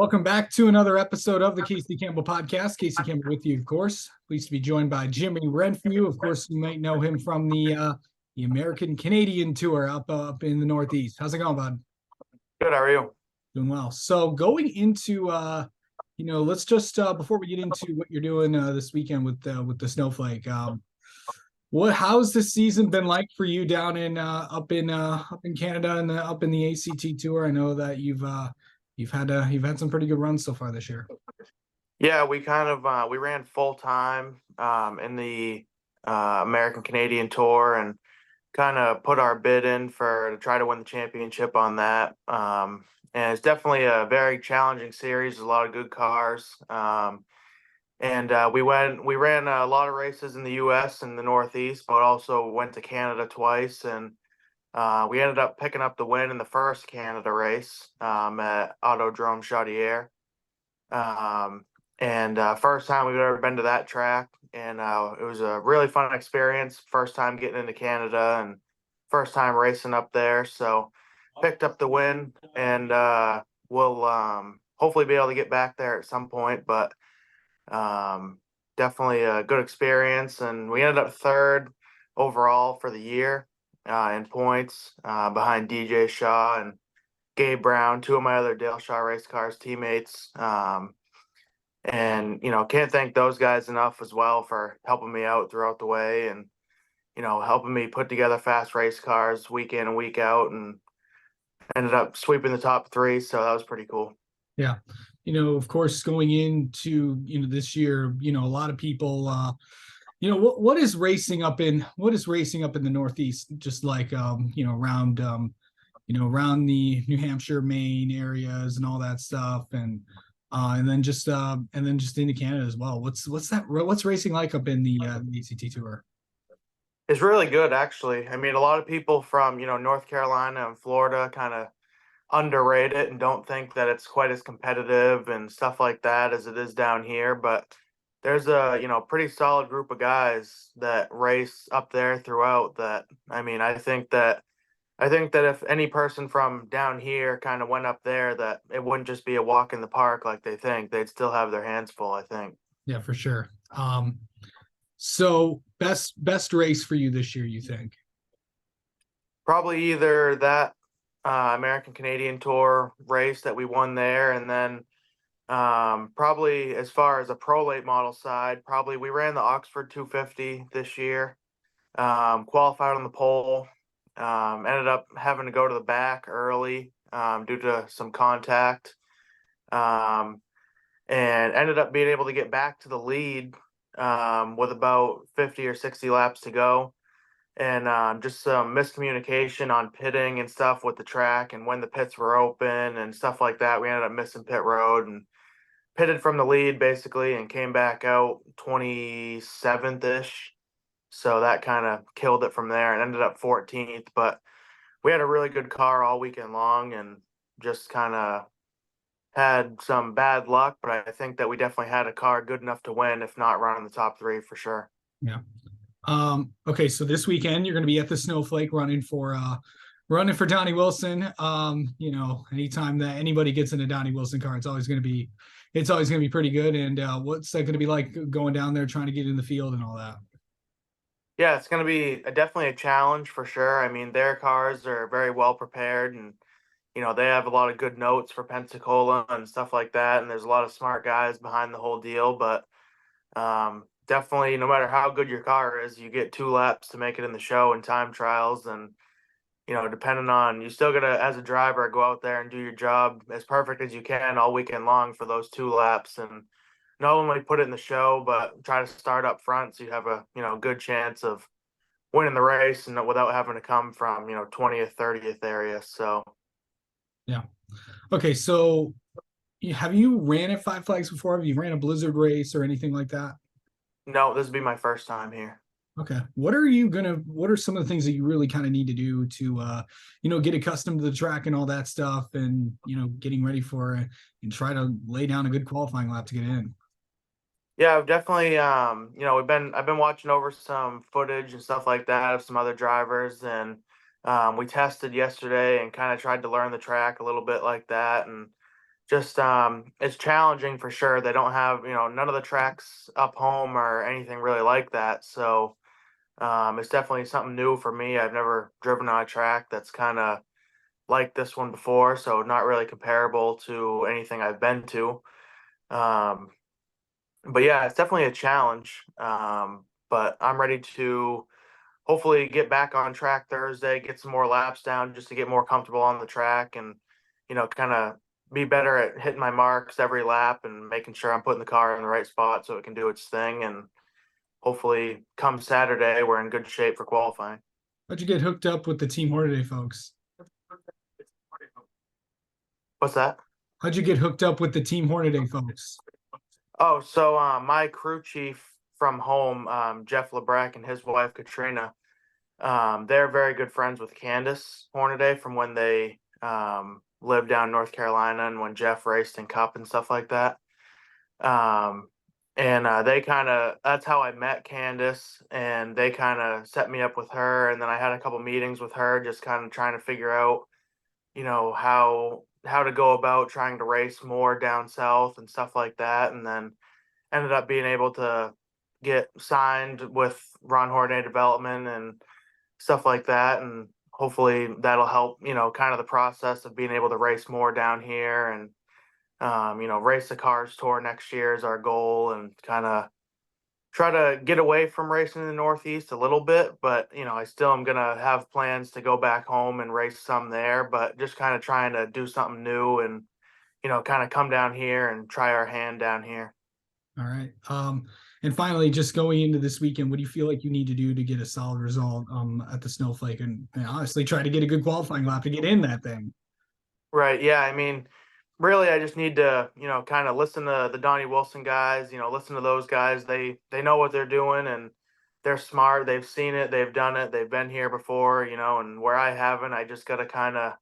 Welcome back to another episode of the Casey Campbell Podcast. Casey Campbell with you, of course. Pleased to be joined by Jimmy Renfrew. Of course, you might know him from the American Canadian Tour up in the Northeast. How's it going, bud? Good. How are you? Doing well. So going into let's just before we get into what you're doing this weekend with the Snowflake. How's the season been like for you down in up in Canada and up in the ACT Tour? I know that you've had some pretty good runs so far this year. Yeah, we ran full time in the American Canadian Tour and kind of put our bid in to try to win the championship on that. And it's definitely a very challenging series. A lot of good cars. And we ran a lot of races in the U.S. and the Northeast, but also went to Canada twice. And we ended up picking up the win in the first Canada race at Autodrome Chaudière. First time we've ever been to that track. And it was a really fun experience. First time getting into Canada and first time racing up there. So picked up the win, and we'll hopefully be able to get back there at some point. But definitely a good experience. And we ended up third overall for the year in points behind DJ Shaw and Gabe Brown, two of my other Dale Shaw Race Cars teammates. And can't thank those guys enough as well for helping me out throughout the way and, helping me put together fast race cars week in and week out, and ended up sweeping the top three. So that was pretty cool. Yeah. Of course, going into, this year, a lot of people, what is racing up in the Northeast, just like, around the New Hampshire, Maine areas and all that stuff. And then just into Canada as well. What's racing like up in the ACT Tour? It's really good, actually. I mean, a lot of people from, North Carolina and Florida kind of underrate it and don't think that it's quite as competitive and stuff like that as it is down here. But there's a, pretty solid group of guys that race up there throughout that. I mean, I think that if any person from down here kind of went up there, that it wouldn't just be a walk in the park like they think. They'd still have their hands full, I think. Yeah, for sure. So best race for you this year, you think? Probably either that American Canadian Tour race that we won there, and then probably as far as a pro late model side, probably we ran the Oxford 250 this year, qualified on the pole. Ended up having to go to the back early due to some contact, and ended up being able to get back to the lead with about 50 or 60 laps to go. And just some miscommunication on pitting and stuff with the track and when the pits were open and stuff like that. We ended up missing pit road and pitted from the lead basically and came back out 27th-ish. So that kind of killed it from there and ended up 14th. But we had a really good car all weekend long and just kind of had some bad luck. But I think that we definitely had a car good enough to win, if not run in the top three for sure. Yeah. Okay, so this weekend you're going to be at the Snowflake running for Donnie Wilson. Anytime that anybody gets in a Donnie Wilson car, it's always going to be pretty good. And what's that going to be like going down there trying to get in the field and all that? Yeah, it's going to be definitely a challenge for sure. I mean, their cars are very well prepared, and they have a lot of good notes for Pensacola and stuff like that. And there's a lot of smart guys behind the whole deal. But definitely, no matter how good your car is, you get 2 laps to make it in the show and time trials. And depending on, you still gotta, as a driver, go out there and do your job as perfect as you can all weekend long for those 2 laps, and not only put it in the show, but try to start up front so you have a good chance of winning the race and without having to come from 20th, 30th area. So yeah. Okay, so have you ran at Five Flags before? Have you ran a Blizzard race or anything like that? no, this will be my first time here. Okay. What are some of the things that you really kind of need to do to get accustomed to the track and all that stuff, and getting ready for it and try to lay down a good qualifying lap to get in? Yeah, I've definitely I've been watching over some footage and stuff like that of some other drivers, and we tested yesterday and kind of tried to learn the track a little bit like that, and just it's challenging for sure. They don't have, none of the tracks up home or anything really like that. So it's definitely something new for me. I've never driven on a track that's kind of like this one before, so not really comparable to anything I've been to. Um, but yeah, it's definitely a challenge. But I'm ready to hopefully get back on track Thursday, get some more laps down just to get more comfortable on the track and, kind of be better at hitting my marks every lap and making sure I'm putting the car in the right spot so it can do its thing. And hopefully come Saturday, we're in good shape for qualifying. How'd you get hooked up with the Team Hornaday folks? What's that? How'd you get hooked up with the Team Hornaday folks? Oh, so my crew chief from home, Jeff Lebrecht and his wife Katrina, they're very good friends with Candace Hornaday from when they lived down in North Carolina and when Jeff raced in Cup and stuff like that. Um, and they kind of that's how I met Candace, and they kind of set me up with her. And then I had a couple meetings with her, just kind of trying to figure out, how to go about trying to race more down south and stuff like that. And then ended up being able to get signed with Ron Hornaday Development and stuff like that. And hopefully that'll help, kind of the process of being able to race more down here and, race the Cars Tour next year is our goal and kind of try to get away from racing in the Northeast a little bit. But, I still am going to have plans to go back home and race some there, but just kind of trying to do something new and, kind of come down here and try our hand down here. All right. And finally, just going into this weekend, what do you feel like you need to do to get a solid result at the Snowflake and honestly try to get a good qualifying lap to get in that thing? Right. Yeah. I mean, really, I just need to, kind of listen to the Donnie Wilson guys. Listen to those guys. They know what they're doing and they're smart. They've seen it. They've done it. They've been here before. And where I haven't, I just got to kind of,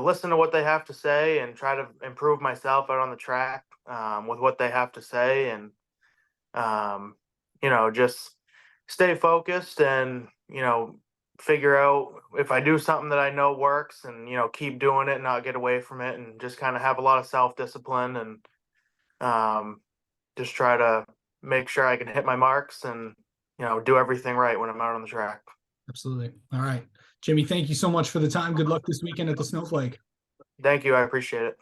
listen to what they have to say and try to improve myself out on the track with what they have to say and just stay focused and, figure out if I do something that I know works and, keep doing it, not get away from it and just kind of have a lot of self-discipline and just try to make sure I can hit my marks and, do everything right when I'm out on the track. Absolutely. All right. Jimmy, thank you so much for the time. Good luck this weekend at the Snowflake. Thank you. I appreciate it.